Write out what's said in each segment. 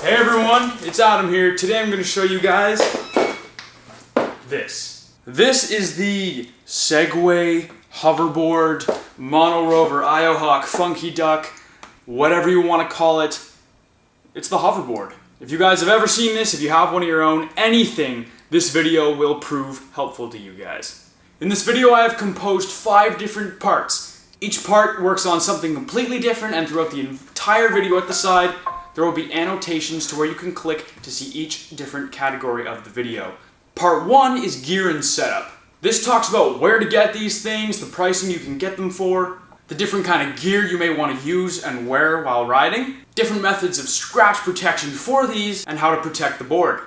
Hey everyone, it's Adam here. Today I'm going to show you guys this. This is the Segway, Hoverboard, Monorover, Iohawk, Funky Duck, whatever you want to call it. It's the Hoverboard. If you guys have ever seen this, if you have one of your own, anything, this video will prove helpful to you guys. In this video I have composed 5 different parts. Each part works on something completely different, and throughout the entire video at the side, there will be annotations to where you can click to see each different category of the video. Part 1 is gear and setup. This talks about where to get these things, the pricing you can get them for, the different kind of gear you may want to use and wear while riding, different methods of scratch protection for these, and how to protect the board,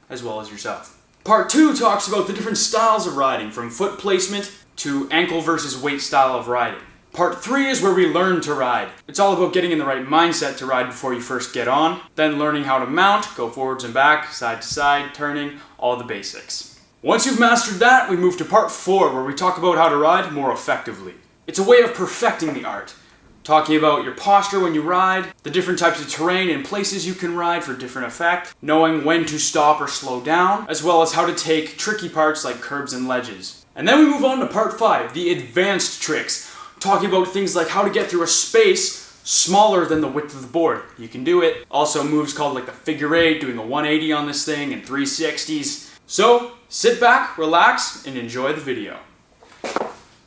as well as yourself. Part 2 talks about the different styles of riding, from foot placement to ankle versus weight style of riding. Part 3 is where we learn to ride. It's all about getting in the right mindset to ride before you first get on, then learning how to mount, go forwards and back, side to side, turning, all the basics. Once you've mastered that, we move to part 4, where we talk about how to ride more effectively. It's a way of perfecting the art, talking about your posture when you ride, the different types of terrain and places you can ride for different effect, knowing when to stop or slow down, as well as how to take tricky parts like curbs and ledges. And then we move on to part 5, the advanced tricks, talking about things like how to get through a space smaller than the width of the board. You can do it. Also moves called like the figure 8, doing a 180 on this thing, and 360s. So sit back, relax, and enjoy the video.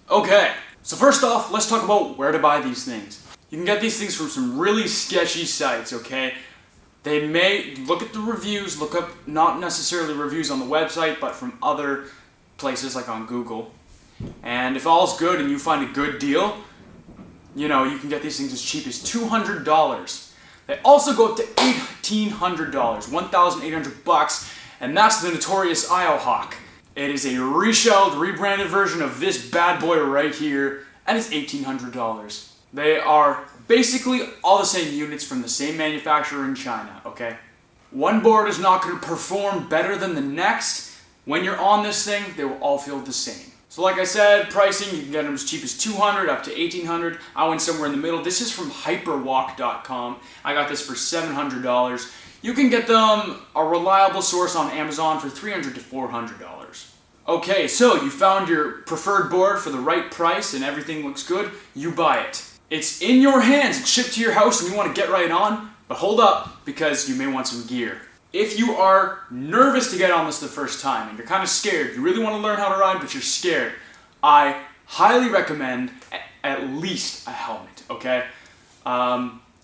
Okay, so first off, let's talk about where to buy these things. You can get these things from some really sketchy sites, okay? They may, look at the reviews, look up not necessarily reviews on the website, but from other places like on Google. And if all's good and you find a good deal, you know, you can get these things as cheap as $200. They also go up to $1,800, $1,800, and that's the notorious Iohawk. It is a reshelled, rebranded version of this bad boy right here, and it's $1,800. They are basically all the same units from the same manufacturer in China, okay? One board is not going to perform better than the next. When you're on this thing, they will all feel the same. So like I said, pricing, you can get them as cheap as $200 up to $1,800. I went somewhere in the middle. This is from hyperwalk.com. I got this for $700. You can get them a reliable source on Amazon for $300 to $400. Okay, so you found your preferred board for the right price and everything looks good. You buy it. It's in your hands. It's shipped to your house and you want to get right on. But hold up, because you may want some gear. If you are nervous to get on this the first time and you're kind of scared, you really want to learn how to ride but you're scared, I highly recommend at least a helmet, okay?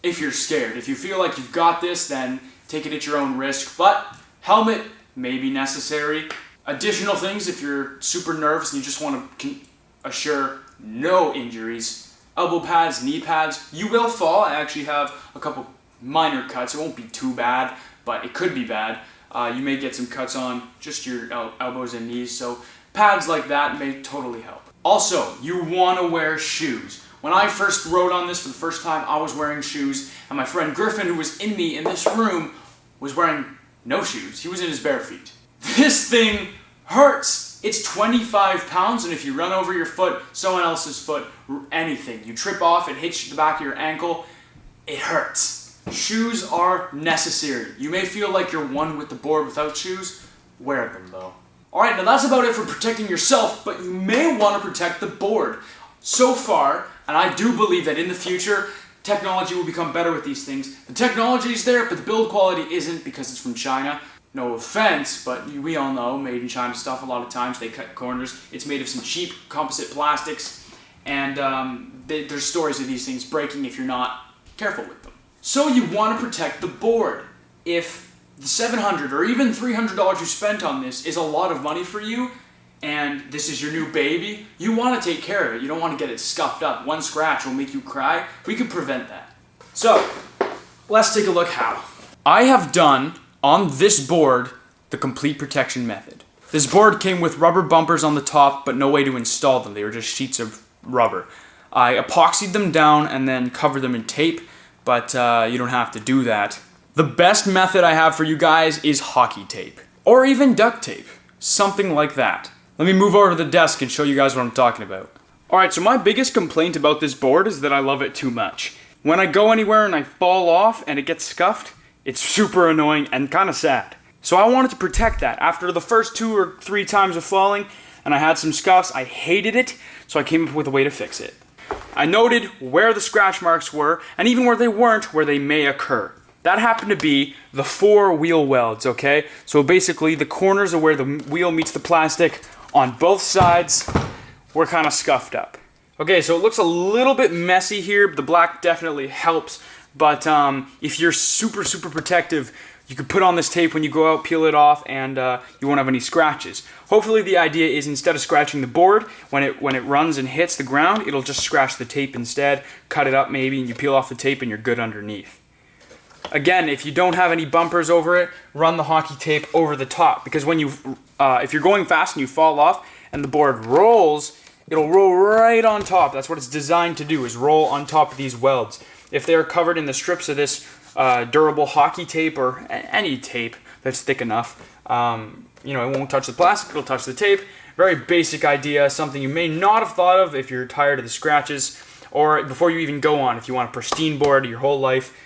If you're scared. If you feel like you've got this, then take it at your own risk, but helmet may be necessary. Additional things, if you're super nervous and you just want to assure no injuries, elbow pads, knee pads. You will fall. I actually have a couple minor cuts. It won't be too bad, but it could be bad. You may get some cuts on just your elbows and knees, so pads like that may totally help. Also, you want to wear shoes. When I first rode on this for the first time, I was wearing shoes, and my friend Griffin, who was in this room, was wearing no shoes. He was in his bare feet. This thing hurts. It's 25 pounds, and if you run over your foot, someone else's foot, anything, you trip off, it hits the back of your ankle, it hurts. Shoes are necessary. You may feel like you're one with the board without shoes. Wear them though. Alright, now that's about it for protecting yourself, but you may want to protect the board. So far, and I do believe that in the future, technology will become better with these things. The technology is there, but the build quality isn't because it's from China. No offense, but we all know made in China stuff a lot of times, they cut corners. It's made of some cheap composite plastics, and there's stories of these things breaking if you're not careful with them. So you want to protect the board. If the $700 or even $300 you spent on this is a lot of money for you, and this is your new baby, you want to take care of it. You don't want to get it scuffed up. One scratch will make you cry. We can prevent that. So, let's take a look how. I have done, on this board, the complete protection method. This board came with rubber bumpers on the top, but no way to install them. They were just sheets of rubber. I epoxied them down and then covered them in tape, but you don't have to do that. The best method I have for you guys is hockey tape, or even duct tape, something like that. Let me move over to the desk and show you guys what I'm talking about. Alright, so my biggest complaint about this board is that I love it too much. When I go anywhere and I fall off and it gets scuffed, It's super annoying and kind of sad. So I wanted to protect that. After the first 2 or 3 times of falling, and I had some scuffs, I hated it, so I came up with a way to fix it. I noted where the scratch marks were, and even where they weren't, where they may occur. That happened to be the 4 wheel welds, okay? So basically, the corners of where the wheel meets the plastic on both sides were kind of scuffed up. Okay, so it looks a little bit messy here, but the black definitely helps. But if you're super protective, you can put on this tape when you go out, peel it off, and you won't have any scratches. Hopefully the idea is instead of scratching the board, when it runs and hits the ground, it'll just scratch the tape instead, cut it up maybe, and you peel off the tape and you're good underneath. Again, if you don't have any bumpers over it, run the hockey tape over the top, because when if you're going fast and you fall off and the board rolls, it'll roll right on top. That's what it's designed to do, is roll on top of these welds. If they're covered in the strips of this durable hockey tape or any tape that's thick enough, it won't touch the plastic, it'll touch the tape. Very basic idea, something you may not have thought of if you're tired of the scratches, or before you even go on, if you want a pristine board your whole life,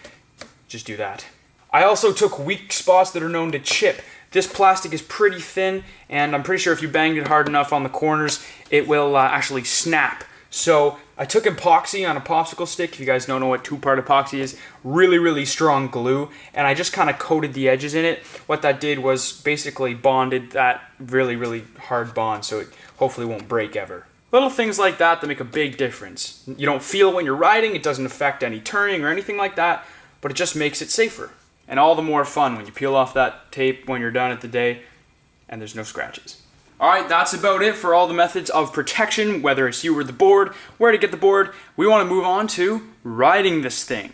just do that. I also took weak spots that are known to chip. This plastic is pretty thin, and I'm pretty sure if you banged it hard enough on the corners, it will actually snap. So I took epoxy on a popsicle stick. If you guys don't know what 2-part epoxy is, really strong glue, and I just kind of coated the edges in it. What that did was basically bonded that really hard bond, so it hopefully won't break ever. Little things like that make a big difference. You don't feel it when you're riding, it doesn't affect any turning or anything like that, but it just makes it safer. And all the more fun when you peel off that tape when you're done at the day and there's no scratches. Alright, that's about it for all the methods of protection, whether it's you or the board, where to get the board. We want to move on to riding this thing.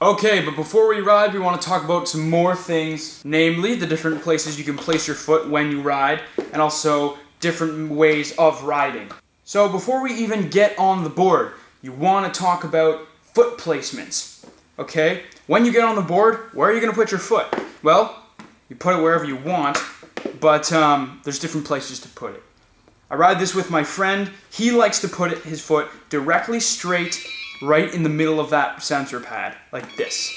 Okay, but before we ride, we want to talk about some more things, namely the different places you can place your foot when you ride, and also different ways of riding. So before we even get on the board, you want to talk about foot placements. Okay, when you get on the board, where are you going to put your foot? Well, you put it wherever you want, but there's different places to put it. I ride this with my friend. He likes to put his foot directly straight right in the middle of that sensor pad, like this.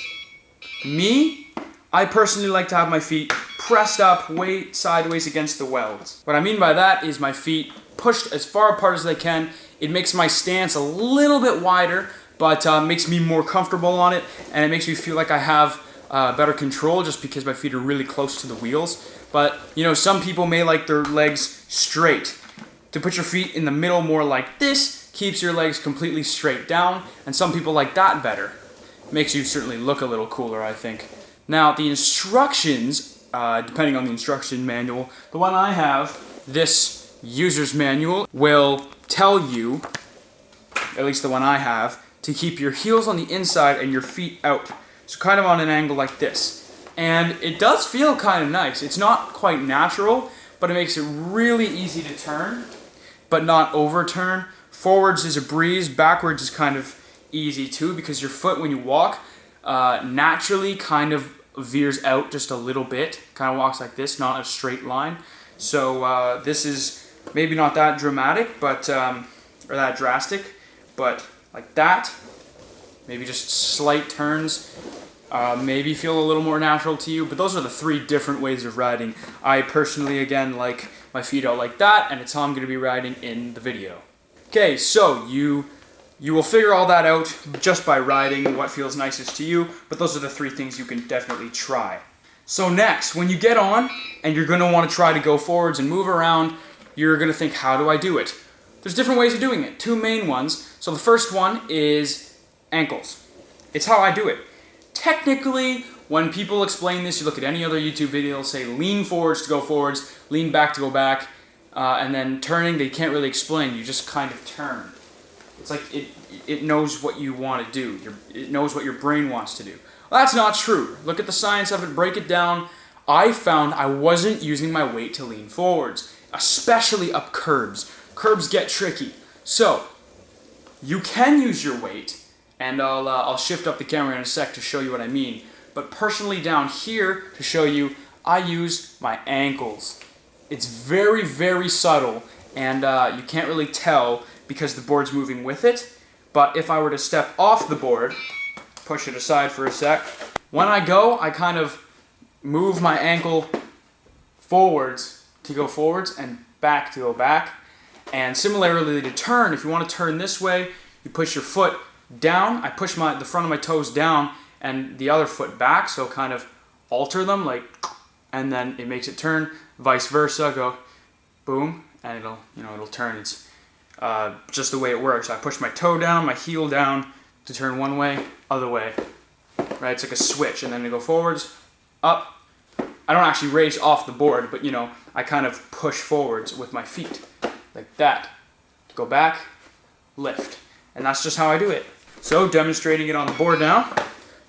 Me, I personally like to have my feet pressed up way sideways against the welds. What I mean by that is my feet pushed as far apart as they can. It makes my stance a little bit wider, but makes me more comfortable on it, and it makes me feel like I have better control just because my feet are really close to the wheels. But, some people may like their legs straight. To put your feet in the middle more like this keeps your legs completely straight down, and some people like that better. Makes you certainly look a little cooler, I think. Now, the instructions, depending on the instruction manual, the one I have, this user's manual, will tell you, at least the one I have, to keep your heels on the inside and your feet out. So kind of on an angle like this. And it does feel kind of nice. It's not quite natural, but it makes it really easy to turn, but not overturn. Forwards is a breeze, backwards is kind of easy too, because your foot, when you walk, naturally kind of veers out just a little bit. Kind of walks like this, not a straight line. So this is maybe not that dramatic, but or that drastic, but like that, maybe just slight turns, maybe feel a little more natural to you, but those are the 3 different ways of riding. I personally, again, like my feet out like that, and it's how I'm going to be riding in the video. Okay, so you will figure all that out just by riding, what feels nicest to you, but those are the 3 things you can definitely try. So next, when you get on, and you're going to want to try to go forwards and move around, you're going to think, how do I do it? There's different ways of doing it, 2 main ones. So the first one is ankles. It's how I do it. Technically, when people explain this, you look at any other YouTube video, they'll say lean forwards to go forwards, lean back to go back, and then turning, they can't really explain. You just kind of turn. It's like it knows what you want to do. It knows what your brain wants to do. Well, that's not true. Look at the science of it, break it down. I found I wasn't using my weight to lean forwards, especially up curbs. Curbs get tricky. So, you can use your weight, and I'll shift up the camera in a sec to show you what I mean. But personally down here, to show you, I use my ankles. It's very subtle, and you can't really tell because the board's moving with it. But if I were to step off the board, push it aside for a sec, When I go, I kind of move my ankle forwards to go forwards and back to go back. And similarly to turn, if you want to turn this way, you push your foot down. I push the front of my toes down and the other foot back, so kind of alter them, like, and then it makes it turn. Vice versa, go boom, and it'll turn. It's just the way it works. I push my toe down, my heel down to turn one way, other way. Right? It's like a switch, and then I go forwards, up. I don't actually race off the board, but I kind of push forwards with my feet, like that. Go back, lift. And that's just how I do it. So demonstrating it on the board now,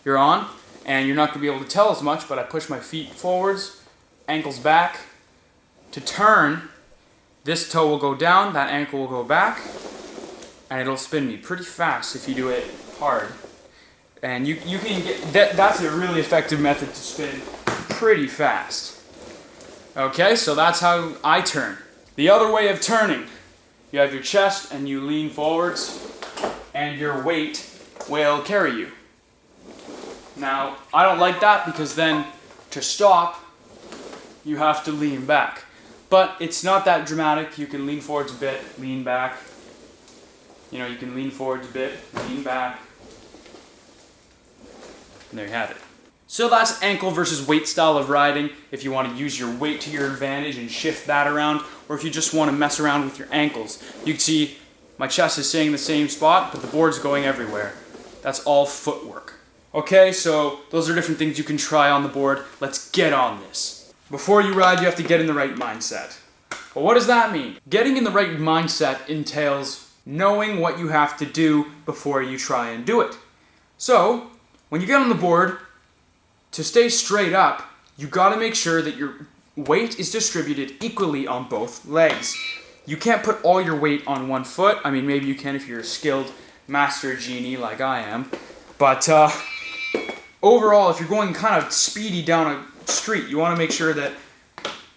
you're on, and you're not going to be able to tell as much, but I push my feet forwards, ankles back. To turn, this toe will go down, that ankle will go back, and it'll spin me pretty fast if you do it hard. And you can get, that's a really effective method to spin pretty fast. Okay, so that's how I turn. The other way of turning, you have your chest and you lean forwards, and your weight will carry you. Now, I don't like that because then to stop, you have to lean back. But it's not that dramatic. You can lean forwards a bit, lean back. You can lean forwards a bit, lean back. And there you have it. So that's ankle versus weight style of riding. If you want to use your weight to your advantage and shift that around, or if you just want to mess around with your ankles. You can see my chest is staying in the same spot, but the board's going everywhere. That's all footwork. Okay, so those are different things you can try on the board. Let's get on this. Before you ride, you have to get in the right mindset. Well, what does that mean? Getting in the right mindset entails knowing what you have to do before you try and do it. So, when you get on the board, to stay straight up, you gotta make sure that your weight is distributed equally on both legs. You can't put all your weight on one foot. I mean, maybe you can if you're a skilled master genie like I am. But overall, if you're going kind of speedy down a street, you want to make sure that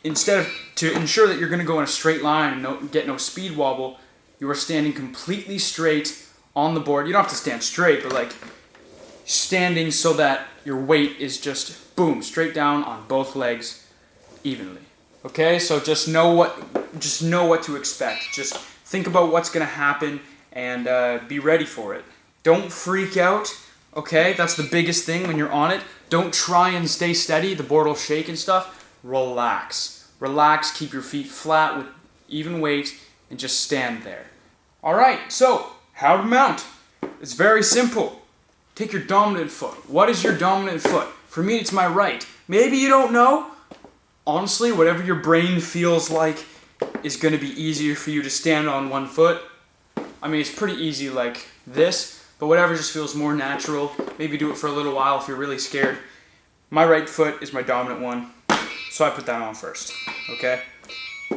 to ensure that you're going to go in a straight line and get no speed wobble, you are standing completely straight on the board. You don't have to stand straight, but like standing so that your weight is just boom, straight down on both legs evenly. Okay, so just know what to expect. Just think about what's going to happen and be ready for it. Don't freak out, okay? That's the biggest thing when you're on it. Don't try and stay steady. The board will shake and stuff. Relax. Relax, keep your feet flat with even weight, and just stand there. All right, so how to mount? It's very simple. Take your dominant foot. What is your dominant foot? For me, it's my right. Maybe you don't know. Honestly, whatever your brain feels like is going to be easier for you to stand on one foot. I mean, it's pretty easy like this, but whatever just feels more natural. Maybe do it for a little while if you're really scared. My right foot is my dominant one, so I put that on first, okay?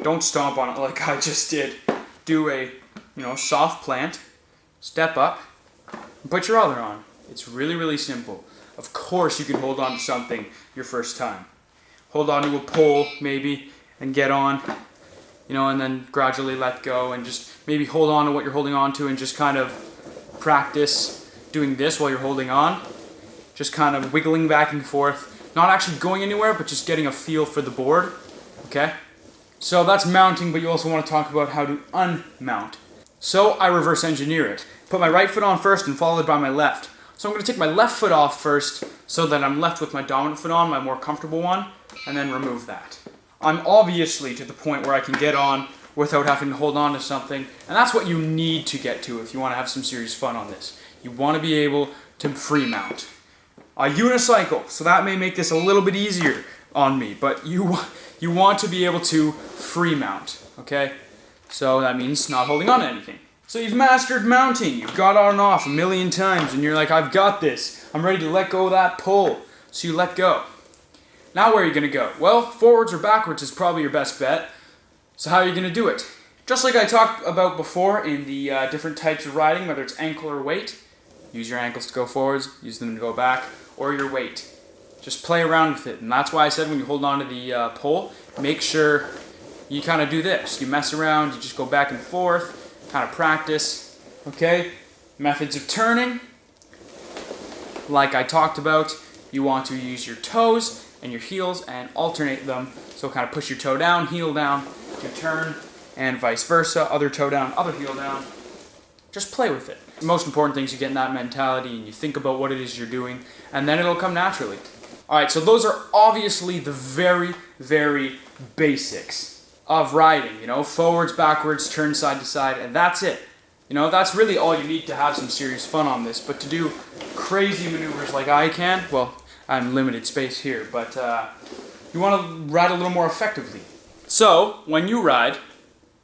Don't stomp on it like I just did. Do a, soft plant, step up, and put your other on. It's really, really simple. Of course you can hold on to something your first time. Hold on to a pole, maybe, and get on, and then gradually let go and just maybe hold on to what you're holding on to and just kind of practice doing this while you're holding on. Just kind of wiggling back and forth. Not actually going anywhere, but just getting a feel for the board, okay? So that's mounting, but you also want to talk about how to unmount. So I reverse engineer it. Put my right foot on first and followed by my left. So I'm going to take my left foot off first so that I'm left with my dominant foot on, my more comfortable one, and then remove that. I'm obviously to the point where I can get on without having to hold on to something, and that's what you need to get to if you want to have some serious fun on this. You want to be able to free mount. A unicycle, so that may make this a little bit easier on me, but you want to be able to free mount, okay? So that means not holding on to anything. So you've mastered mounting, you've got on and off a million times, and you're like, I've got this. I'm ready to let go of that pull. So you let go. Now where are you going to go? Well, forwards or backwards is probably your best bet. So how are you going to do it? Just like I talked about before in the different types of riding, whether it's ankle or weight, use your ankles to go forwards, use them to go back, or your weight. Just play around with it. And that's why I said when you hold on to the pole, make sure you kind of do this. You mess around, you just go back and forth, kind of practice, okay? Methods of turning, like I talked about, you want to use your toes and your heels and alternate them. So kind of push your toe down, heel down, you turn, and vice versa. Other toe down, other heel down. Just play with it. The most important thing is you get in that mentality and you think about what it is you're doing, and then it'll come naturally. Alright, so those are obviously the very, very basics of riding. You know, forwards, backwards, turn side to side, and that's it. You know, that's really all you need to have some serious fun on this. But to do crazy maneuvers like I can, well, I'm limited space here, but you want to ride a little more effectively. So, when you ride,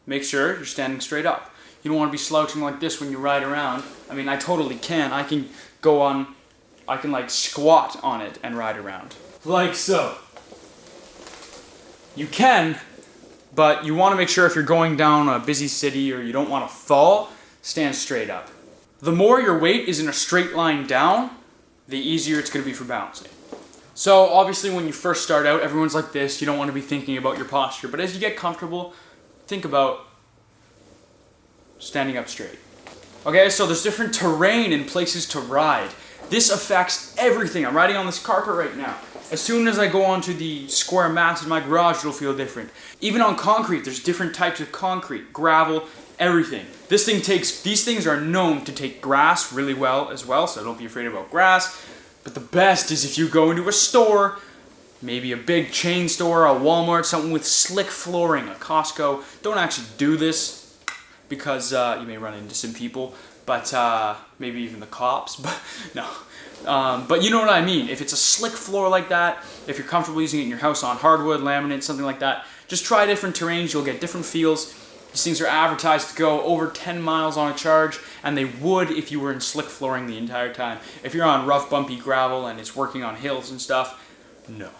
make sure you're standing straight up. You don't want to be slouching like this when you ride around. I mean, I totally can. I can like squat on it and ride around. Like so. You can, but you want to make sure if you're going down a busy city or you don't want to fall, stand straight up. The more your weight is in a straight line down, the easier it's going to be for balancing. So obviously when you first start out, everyone's like this. You don't want to be thinking about your posture. But as you get comfortable, think about standing up straight. Okay, so there's different terrain and places to ride. This affects everything. I'm riding on this carpet right now. As soon as I go onto the square mats in my garage, it'll feel different. Even on concrete, there's different types of concrete, gravel, everything. These things are known to take grass really well as well, so don't be afraid about grass. But the best is if you go into a store, maybe a big chain store, a Walmart, something with slick flooring, a Costco. Don't actually do this because you may run into some people, but maybe even the cops, but no. But you know what I mean. If it's a slick floor like that, if you're comfortable using it in your house on hardwood, laminate, something like that, just try different terrains, you'll get different feels. These things are advertised to go over 10 miles on a charge, and they would if you were in slick flooring the entire time. If you're on rough, bumpy gravel and it's working on hills and stuff, no.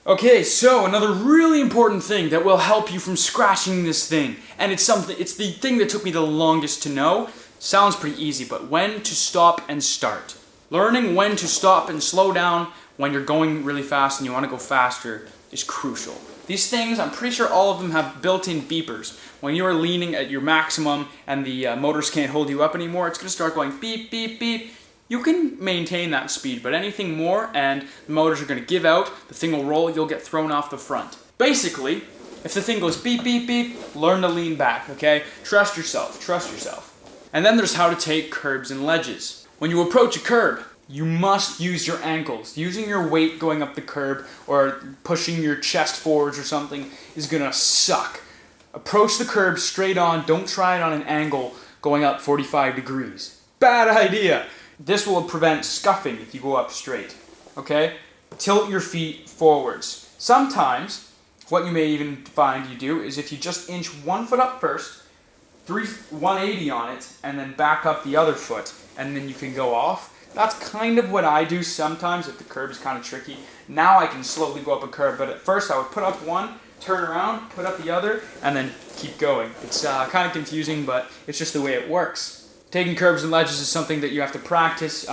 Okay, so another really important thing that will help you from scratching this thing, and it's the thing that took me the longest to know. Sounds pretty easy, but when to stop and start. Learning when to stop and slow down when you're going really fast and you want to go faster is crucial. These things, I'm pretty sure all of them have built-in beepers. When you're leaning at your maximum and the motors can't hold you up anymore, it's going to start going beep, beep, beep. You can maintain that speed, but anything more and the motors are going to give out, the thing will roll, you'll get thrown off the front. Basically, if the thing goes beep, beep, beep, learn to lean back, okay? Trust yourself, trust yourself. And then there's how to take curbs and ledges. When you approach a curb, you must use your ankles. Using your weight going up the curb or pushing your chest forwards or something is gonna suck. Approach the curb straight on. Don't try it on an angle going up 45 degrees. Bad idea. This will prevent scuffing if you go up straight. Okay? Tilt your feet forwards. Sometimes, what you may even find you do is if you just inch one foot up first, 180 on it, and then back up the other foot, and then you can go off. That's kind of what I do sometimes if the curb is kind of tricky. Now I can slowly go up a curb, but at first I would put up one, turn around, put up the other, and then keep going. It's kind of confusing, but it's just the way it works. Taking curbs and ledges is something that you have to practice.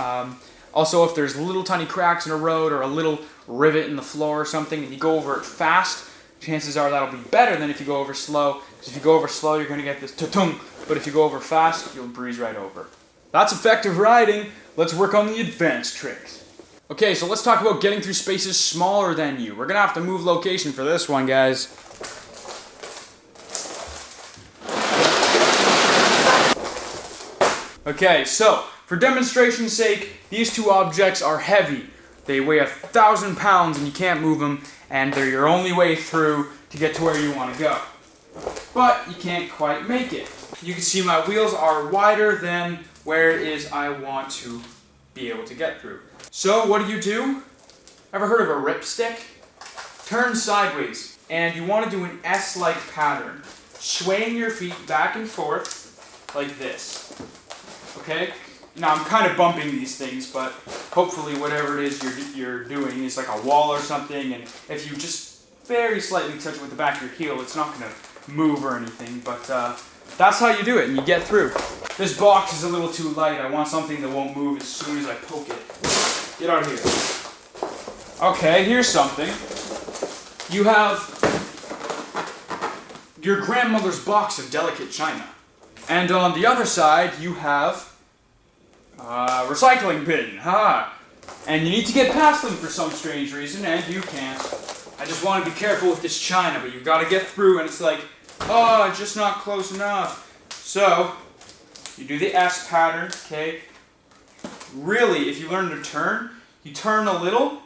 Also, if there's little tiny cracks in a road or a little rivet in the floor or something, and you go over it fast, chances are that'll be better than if you go over slow. Because if you go over slow, you're going to get this ta-tung, but if you go over fast, you'll breeze right over. That's effective riding. Let's work on the advanced tricks. Okay, so let's talk about getting through spaces smaller than you. We're going to have to move location for this one, guys. Okay, so for demonstration's sake, these two objects are heavy. They weigh 1,000 pounds and you can't move them, and they're your only way through to get to where you want to go. But you can't quite make it. You can see my wheels are wider than where it is I want to be able to get through. So what do? Ever heard of a ripstick? Turn sideways, and you want to do an S-like pattern, swaying your feet back and forth like this. Okay? Now I'm kind of bumping these things, but hopefully whatever it is you're doing is like a wall or something, and if you just very slightly touch it with the back of your heel, it's not going to move or anything, but that's how you do it, and you get through. This box is a little too light. I want something that won't move as soon as I poke it. Get out of here. Okay, here's something. You have your grandmother's box of delicate china. And on the other side, you have a recycling bin. Ha! And you need to get past them for some strange reason, and you can't. I just want to be careful with this china, but you've got to get through, and it's like, oh, it's just not close enough. So, you do the S pattern, okay? Really, if you learn to turn, you turn a little,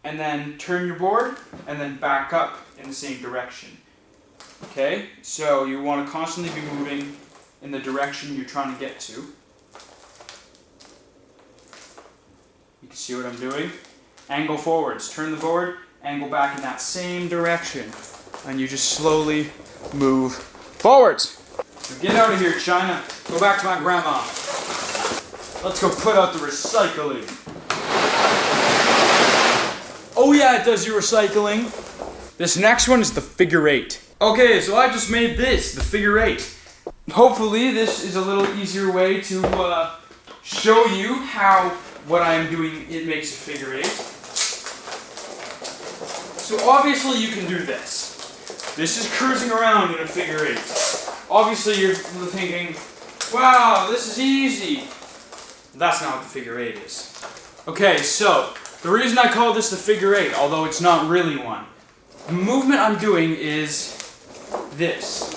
and then turn your board, and then back up in the same direction. Okay? So, you want to constantly be moving in the direction you're trying to get to. You can see what I'm doing. Angle forwards. Turn the board, angle back in that same direction. And you just slowly move forwards. So get out of here, China. Go back to my grandma. Let's go put out the recycling. Oh yeah, it does your recycling. This next one is the figure 8. Okay, so I just made this, the figure 8. Hopefully this is a little easier way to show you how what I'm doing, it makes a figure 8. So obviously you can do this. This is cruising around in a figure 8. Obviously you're thinking, wow, this is easy. That's not what the figure 8 is. Okay, so the reason I call this the figure 8, although it's not really one, the movement I'm doing is this.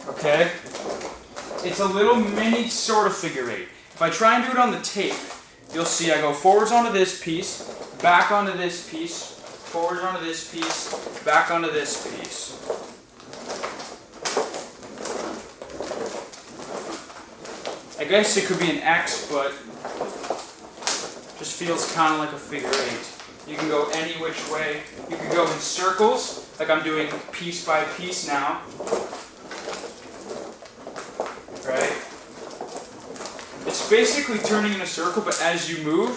Okay? It's a little mini sort of figure 8. If I try and do it on the tape, you'll see I go forwards onto this piece, back onto this piece, forwards onto this piece, back onto this piece. I guess it could be an X, but just feels kind of like a figure 8. You can go any which way. You can go in circles, like I'm doing piece by piece now. Right? It's basically turning in a circle, but as you move,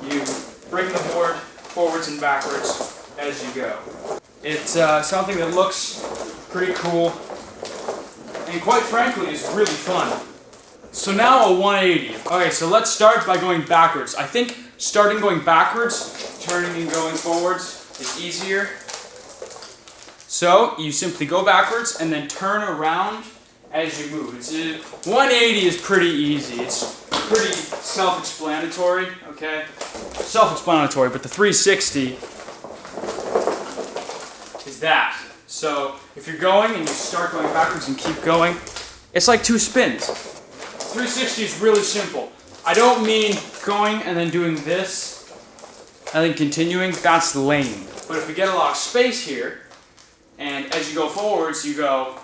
you bring the board forwards and backwards as you go. It's something that looks pretty cool, and quite frankly is really fun. So now a 180. Okay, so let's start by going backwards. I think starting going backwards, turning and going forwards is easier. So you simply go backwards and then turn around as you move. 180 is pretty easy. It's pretty self-explanatory, okay? Self-explanatory, but the 360 is that. So if you're going and you start going backwards and keep going, it's like 2 spins. 360 is really simple. I don't mean going and then doing this and then continuing. That's lame. But if we get a lot of space here, and as you go forwards, you go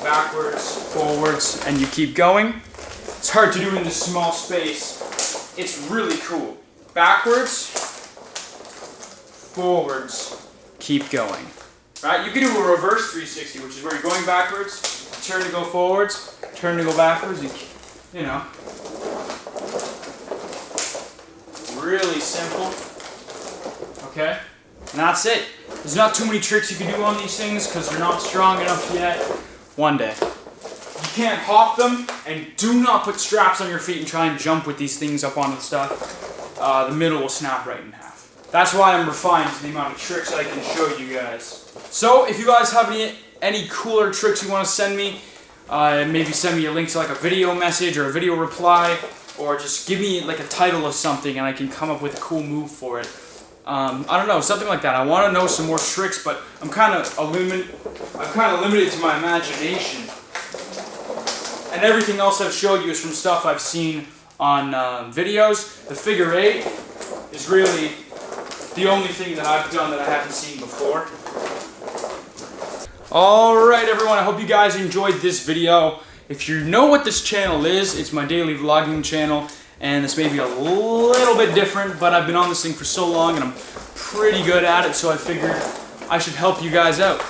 backwards, forwards, and you keep going. It's hard to do in this small space. It's really cool. Backwards, forwards, keep going. Right? You can do a reverse 360, which is where you're going backwards, turn to go forwards, turn to go backwards, you know. Really simple. Okay? And that's it. There's not too many tricks you can do on these things because they're not strong enough yet. One day. You can't hop them, and do not put straps on your feet and try and jump with these things up onto the stuff. The middle will snap right in half. That's why I'm refined to the amount of tricks I can show you guys. So if you guys have any cooler tricks you want to send me, maybe send me a link to like a video message or a video reply, or just give me like a title of something and I can come up with a cool move for it. I don't know, something like that. I want to know some more tricks, but I'm kind of limited to my imagination. And everything else I've showed you is from stuff I've seen on videos. The figure 8 is really the only thing that I've done that I haven't seen before. Alright everyone, I hope you guys enjoyed this video. If you know what this channel is, it's my daily vlogging channel. And this may be a little bit different, but I've been on this thing for so long and I'm pretty good at it, so I figured I should help you guys out.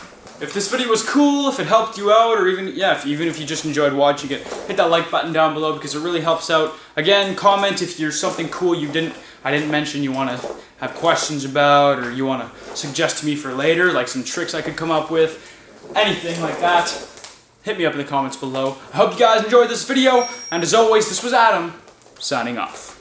If this video was cool, if it helped you out, or even if you just enjoyed watching it, hit that like button down below because it really helps out. Again, comment if there's something cool I didn't mention you want to have questions about, or you want to suggest to me for later, like some tricks I could come up with, anything like that. Hit me up in the comments below. I hope you guys enjoyed this video, and as always, this was Adam, signing off.